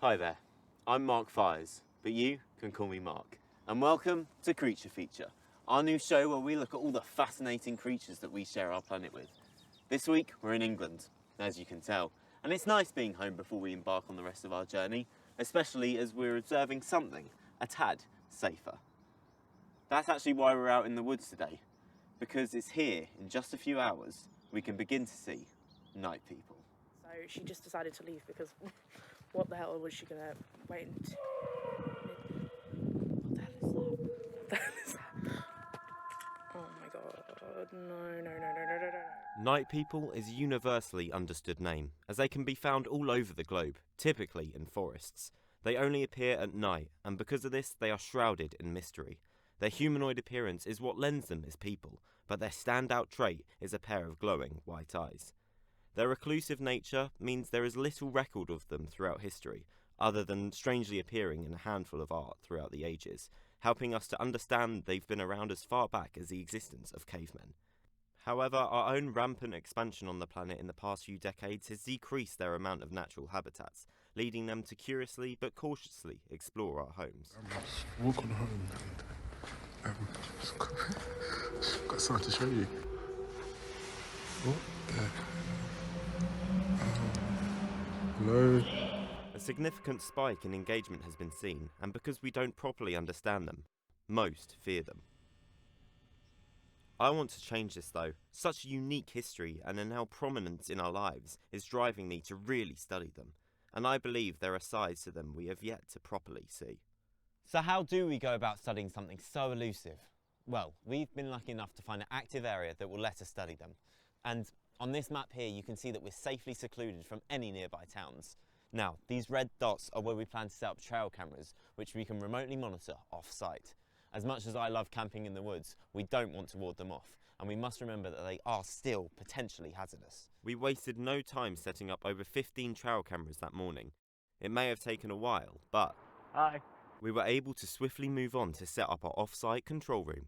Hi there, I'm Mark Fires, but you can call me Mark. And welcome to Creature Feature, our new show where we look at all the fascinating creatures that we share our planet with. This week, we're in England, as you can tell. And it's nice being home before we embark on the rest of our journey, especially as we're observing something a tad safer. That's actually why we're out in the woods today, because it's here, in just a few hours, we can begin to see night people. So she just decided to leave because what the hell was she gonna wait and... What the hell is that? Oh my god, no. Night people is a universally understood name, as they can be found all over the globe, typically in forests. They only appear at night, and because of this, they are shrouded in mystery. Their humanoid appearance is what lends them as people, but their standout trait is a pair of glowing white eyes. Their reclusive nature means there is little record of them throughout history, other than strangely appearing in a handful of art throughout the ages, helping us to understand they've been around as far back as the existence of cavemen. However, our own rampant expansion on the planet in the past few decades has decreased their amount of natural habitats, leading them to curiously but cautiously explore our homes. Walk on home and got something to show you. What? There. Hello? A significant spike in engagement has been seen, and because we don't properly understand them, most fear them. I want to change this though. Such a unique history and a now prominence in our lives is driving me to really study them, and I believe there are sides to them we have yet to properly see. So how do we go about studying something so elusive? Well, we've been lucky enough to find an active area that will let us study them. And on this map here, you can see that we're safely secluded from any nearby towns. Now, these red dots are where we plan to set up trail cameras, which we can remotely monitor off-site. As much as I love camping in the woods, we don't want to ward them off, and we must remember that they are still potentially hazardous. We wasted no time setting up over 15 trail cameras that morning. It may have taken a while, but we were able to swiftly move on to set up our off-site control room.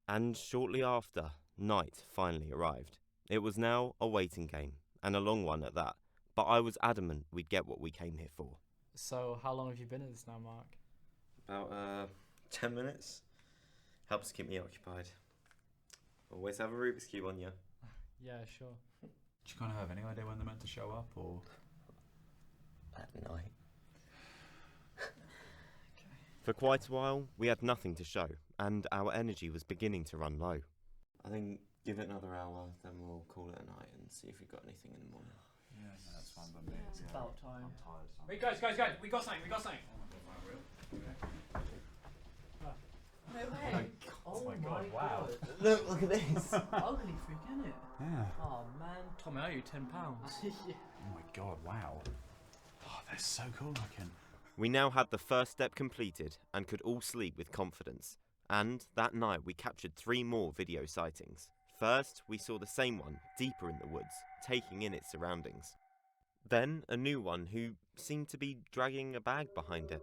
And shortly after, night finally arrived. It was now a waiting game, and a long one at that, but I was adamant we'd get what we came here for. So how long have you been in this now, Mark? About 10 minutes. Helps keep me occupied. Always have a Rubik's Cube on you. Yeah, sure. Do you kind of have any idea when they're meant to show up, or...? At night. For quite a while, we had nothing to show, and our energy was beginning to run low. I think give it another hour, then we'll call it a night and see if we've got anything in the morning. Yeah, that's fine by me. It's about time. I'm tired. Wait, guys, we got something. No way. Oh my god, wow. Look at this! Ugly freak, isn't it? Yeah. Oh man. Tommy, I owe you £10. Yeah. Oh my god, wow. Oh, they're so cool looking. We now had the first step completed and could all sleep with confidence. And that night we captured 3 more video sightings. First, we saw the same one deeper in the woods, taking in its surroundings. Then a new one who seemed to be dragging a bag behind it.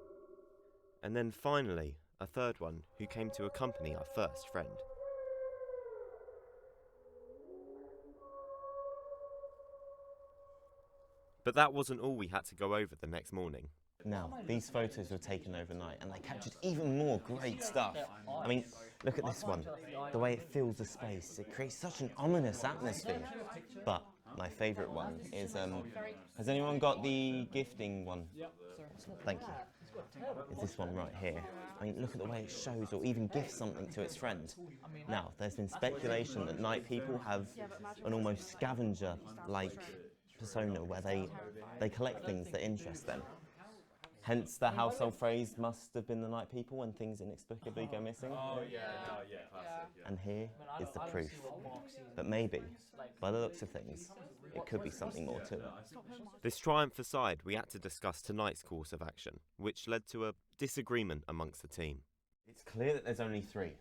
And then finally, a third one who came to accompany our first friend. But that wasn't all we had to go over the next morning. Now, these photos were taken overnight and they captured even more great stuff. I mean, look at this one. The way it fills the space, it creates such an ominous atmosphere. But my favourite one is, has anyone got the gifting one? Thank you. Is this one right here. I mean, look at the way it shows or even gifts something to its friend. Now, there's been speculation that night people have an almost scavenger-like persona where they collect things that interest them. Hence the household phrase, must have been the night people when things inexplicably go missing. Oh, yeah, classic. And here is the proof. But maybe, by the looks of things, it could be something more to it. This triumph aside, we had to discuss tonight's course of action, which led to a disagreement amongst the team. It's clear that there's only 3.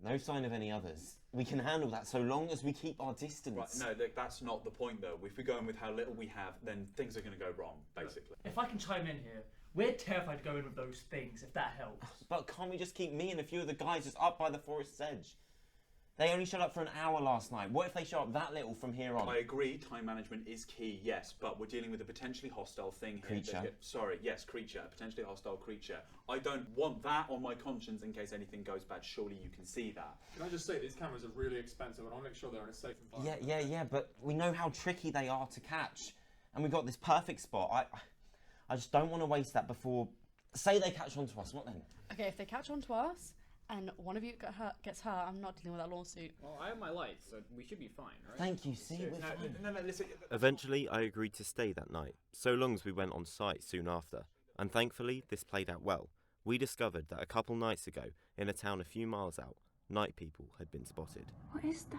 No sign of any others. We can handle that so long as we keep our distance. Right, no, that's not the point though. If we go in with how little we have, then things are going to go wrong, basically. If I can chime in here, we're terrified to go in with those things, if that helps. But can't we just keep me and a few of the guys just up by the forest's edge? They only showed up for an hour last night. What if they show up that little from here on? I agree, time management is key, yes, but we're dealing with a potentially hostile thing here. Creature. Creature, a potentially hostile creature. I don't want that on my conscience in case anything goes bad. Surely you can see that. Can I just say, these cameras are really expensive and I want to make sure they're in a safe environment. Yeah, but we know how tricky they are to catch. And we've got this perfect spot. I just don't want to waste that before... Say they catch on to us, what then? Okay, if they catch on to us and one of you gets hurt, I'm not dealing with that lawsuit. Well, I have my lights, so we should be fine, right? Thank you, see, we're fine. No, listen. Eventually, I agreed to stay that night, so long as we went on site soon after. And thankfully, this played out well. We discovered that a couple nights ago, in a town a few miles out, night people had been spotted. What is that?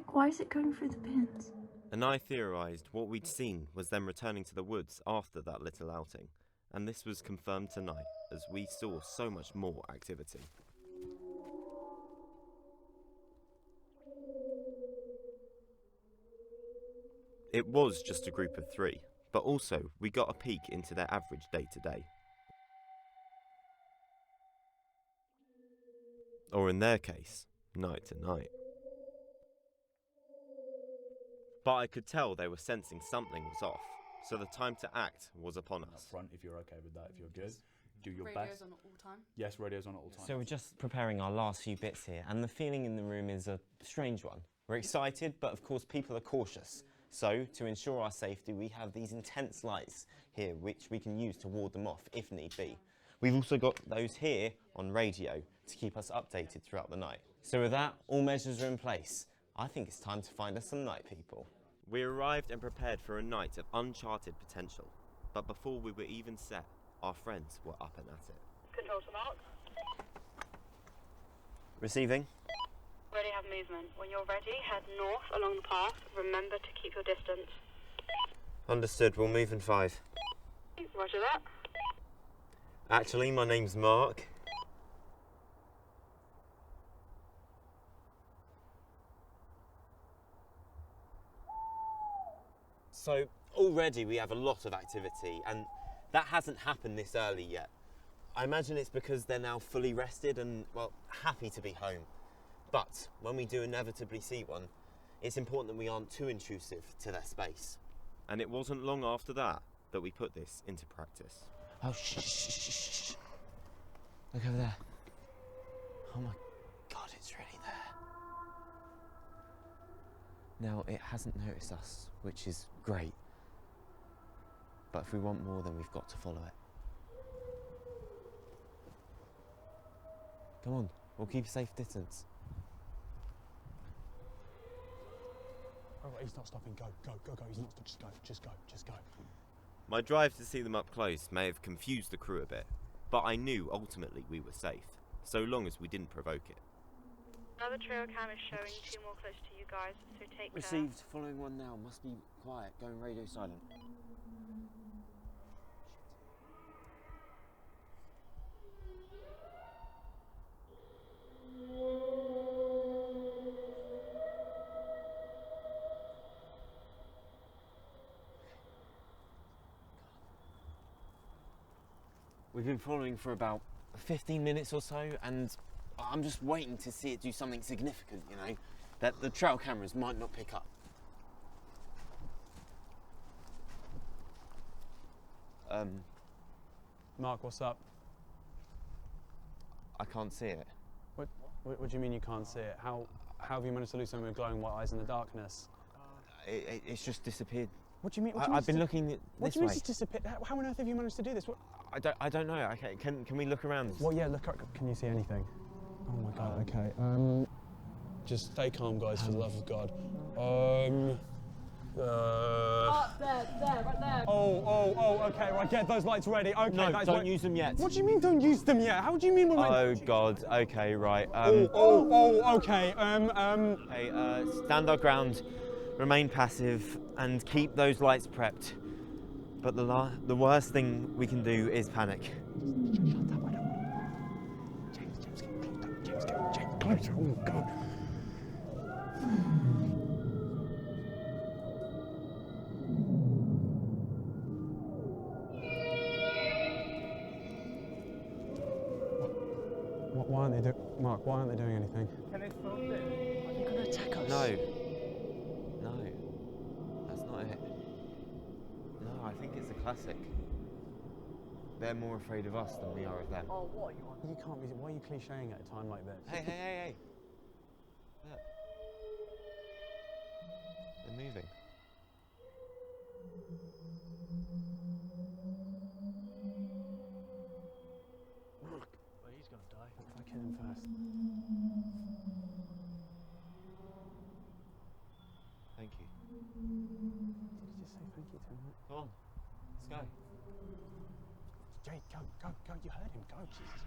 Why is it going through the pins? And I theorised what we'd seen was them returning to the woods after that little outing. And this was confirmed tonight, as we saw so much more activity. It was just a group of 3, but also we got a peek into their average day-to-day. Or in their case, night to night. But I could tell they were sensing something was off, so the time to act was upon us. Front, if you're okay with that, if you're good, do your Radio's best. on all time. Yes, radio's on at all times. So we're just preparing our last few bits here, and the feeling in the room is a strange one. We're excited, but of course people are cautious. So, to ensure our safety, we have these intense lights here, which we can use to ward them off if need be. We've also got those here on radio to keep us updated throughout the night. So with that, all measures are in place. I think it's time to find us some night people. We arrived and prepared for a night of uncharted potential, but before we were even set, our friends were up and at it. Control to Mark. Receiving. Already have movement. When you're ready, head north along the path. Remember to keep your distance. Understood, we'll move in 5. Roger that. Actually, my name's Mark. So already we have a lot of activity, and that hasn't happened this early yet. I imagine it's because they're now fully rested and, well, happy to be home. But when we do inevitably see one, it's important that we aren't too intrusive to their space. And it wasn't long after that we put this into practice. Oh, shh. Look over there. Oh my God, it's really there. Now, it hasn't noticed us, which is great. But if we want more, then we've got to follow it. Come on, we'll keep a safe distance. Oh, he's not stopping. Go. He's not. Just go. My drive to see them up close may have confused the crew a bit, but I knew ultimately we were safe, so long as we didn't provoke it. Another trail cam is showing 2 more close to you guys, so take care. Received, following one now. Must be quiet, going radio silent. We've been following for about 15 minutes or so, and I'm just waiting to see it do something significant, you know, that the trail cameras might not pick up. Mark, what's up? I can't see it. What do you mean you can't see it? How have you managed to lose something with glowing white eyes in the darkness? It's just disappeared. What do you mean? I've been looking this What do you mean way. it's disappeared? How on earth have you managed to do this? What? I don't know. Okay, can we look around? Well, yeah, look. Can you see anything? Oh my God. Okay. Just stay calm, guys, for the love of God. There, right there. Okay, right, get those lights ready. Okay, No, that's don't use them yet. What do you mean don't use them yet? How do you mean we're meant... Oh God. Okay, right. Okay. Hey, stand our ground, remain passive, and keep those lights prepped. But the worst thing we can do is panic. James, closer. Oh God. Why aren't they Mark, why aren't they doing anything? Can they stop this? Are they gonna attack us? No. No. That's not it. No, I think it's a classic. They're more afraid of us than we are of them. Oh, what are you on? You can't be. Why are you clicheing at a time like this? Hey, hey, hey, hey. Look. They're moving. Mark, Well, he's gonna die. if I kill him first. Thank you. Did you just say thank you to him? Come on. Let's go. Jay, go, go, go. You heard him. Go, Jesus.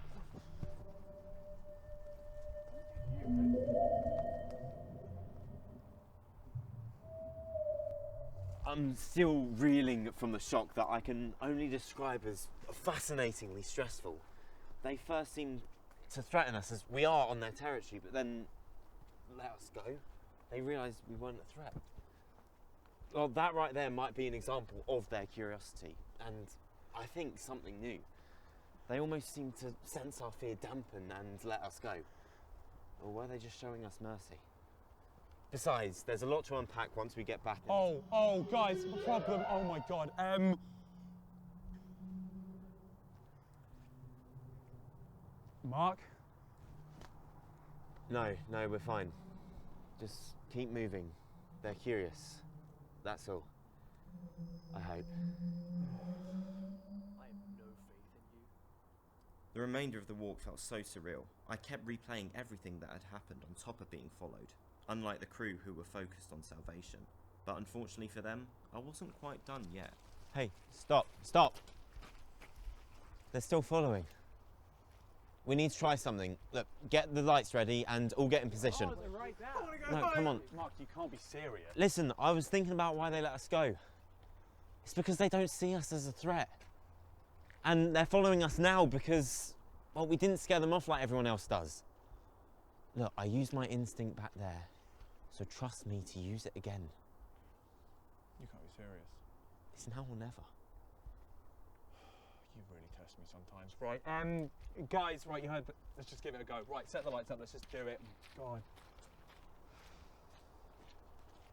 I'm still reeling from the shock that I can only describe as fascinatingly stressful. They first seemed to threaten us as we are on their territory, but then let us go. They realised we weren't a threat. Well, that right there might be an example of their curiosity, and I think something new. They almost seemed to sense our fear dampen and let us go. Or were they just showing us mercy? Besides, there's a lot to unpack once we get back. Oh, guys, problem. Oh my God. Mark. No, we're fine. Just keep moving. They're curious. That's all. I hope. I have no faith in you. The remainder of the walk felt so surreal. I kept replaying everything that had happened on top of being followed, unlike the crew who were focused on salvation. But unfortunately for them, I wasn't quite done yet. Hey, stop, stop. They're still following. We need to try something. Look, get the lights ready and all get in position. Oh, they're right there. No, come on. Mark, you can't be serious. Listen, I was thinking about why they let us go. It's because they don't see us as a threat. And they're following us now because, well, we didn't scare them off like everyone else does. Look, I used my instinct back there, so trust me to use it again. You can't be serious. It's now or never. You really test me sometimes. Right, guys, right, you heard, but let's just give it a go. Right, set the lights up, let's just do it. God.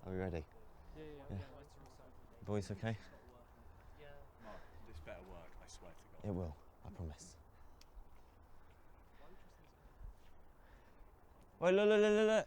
Are we ready? Yeah. Boys, okay? Mark, this better work, I swear to God. It will, I promise. Wait, look.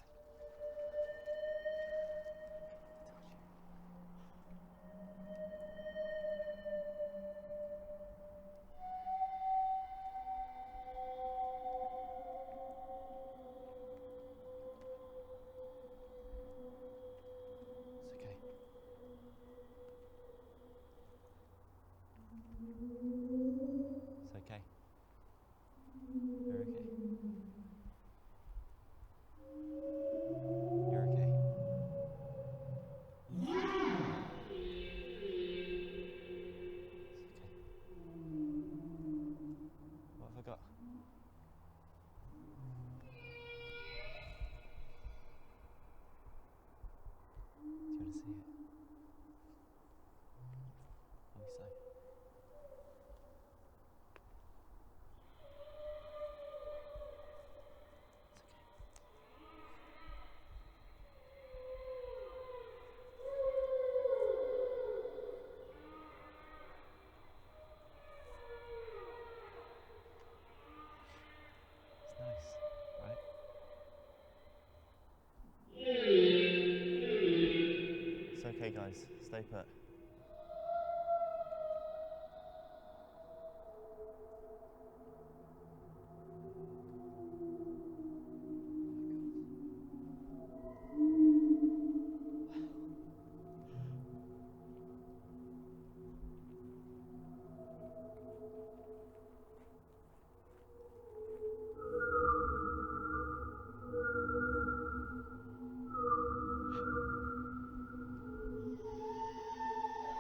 It's okay. You're okay. You're okay. What have I got? Do you want to see it? Let me say. It's nice, right? It's okay, guys. Stay put.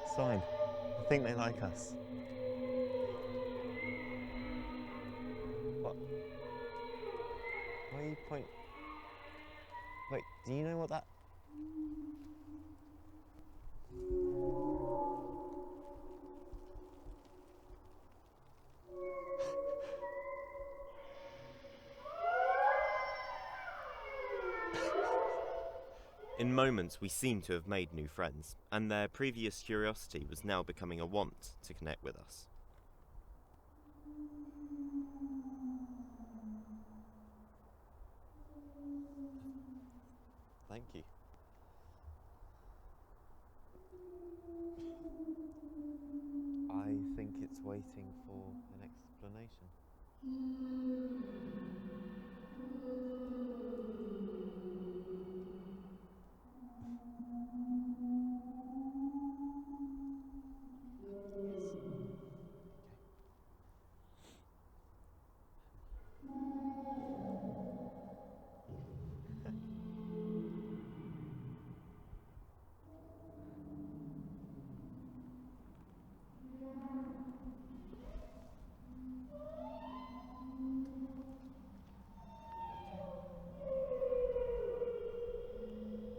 It's fine. I think they like us. What? Why are you pointing? Wait, do you know what that? In moments, we seemed to have made new friends, and their previous curiosity was now becoming a want to connect with us. Thank you. I think it's waiting for an explanation.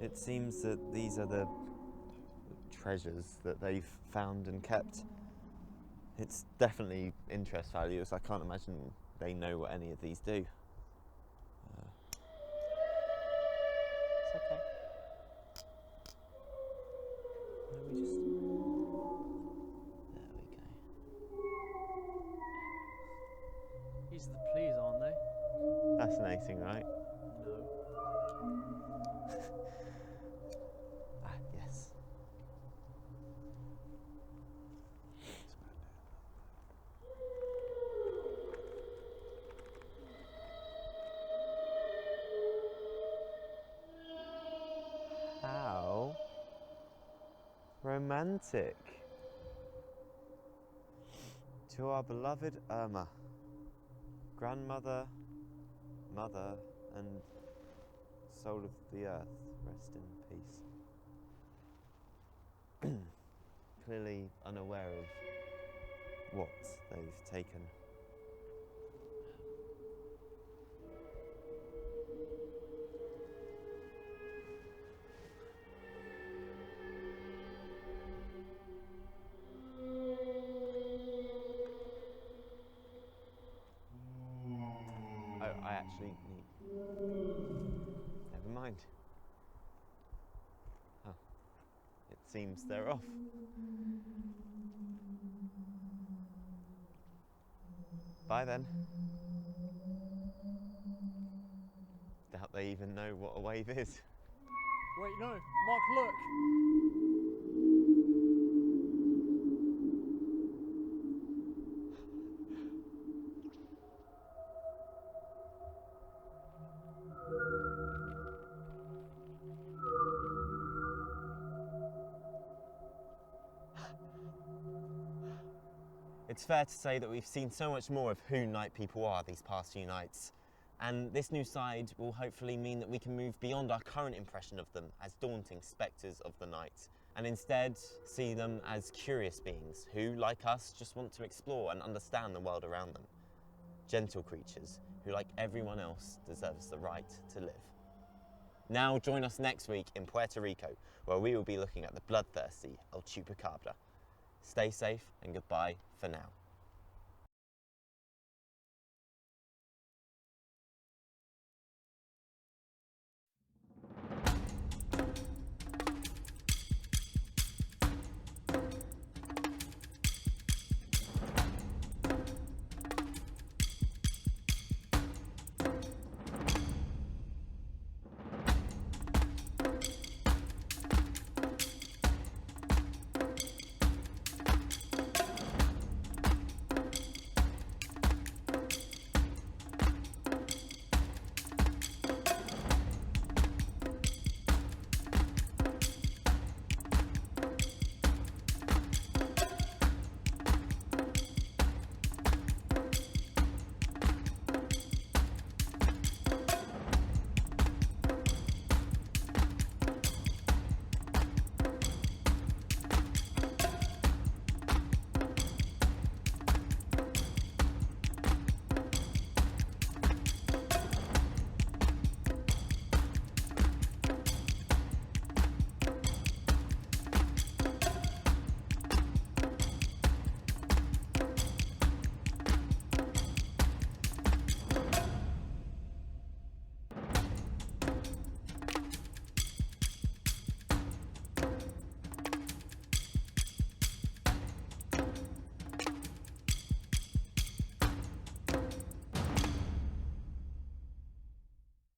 It seems that these are the treasures that they've found and kept. It's definitely interest values. I can't imagine they know what any of these do. It's okay. No, we just... There we go. These are the pleas, aren't they? Fascinating, right? No. Ah, yes. How romantic. To our beloved Irma, grandmother, mother, and soul of the earth, rest in peace. Clearly unaware of what they've taken. Oh, I actually need... Never mind. Oh, it seems they're off. Bye then. Doubt they even know what a wave is. Wait, no. Mark, look. It's fair to say that we've seen so much more of who night people are these past few nights, and this new side will hopefully mean that we can move beyond our current impression of them as daunting spectres of the night, and instead see them as curious beings who, like us, just want to explore and understand the world around them. Gentle creatures who, like everyone else, deserves the right to live. Now join us next week in Puerto Rico, where we will be looking at the bloodthirsty El Chupacabra. Stay safe and goodbye for now.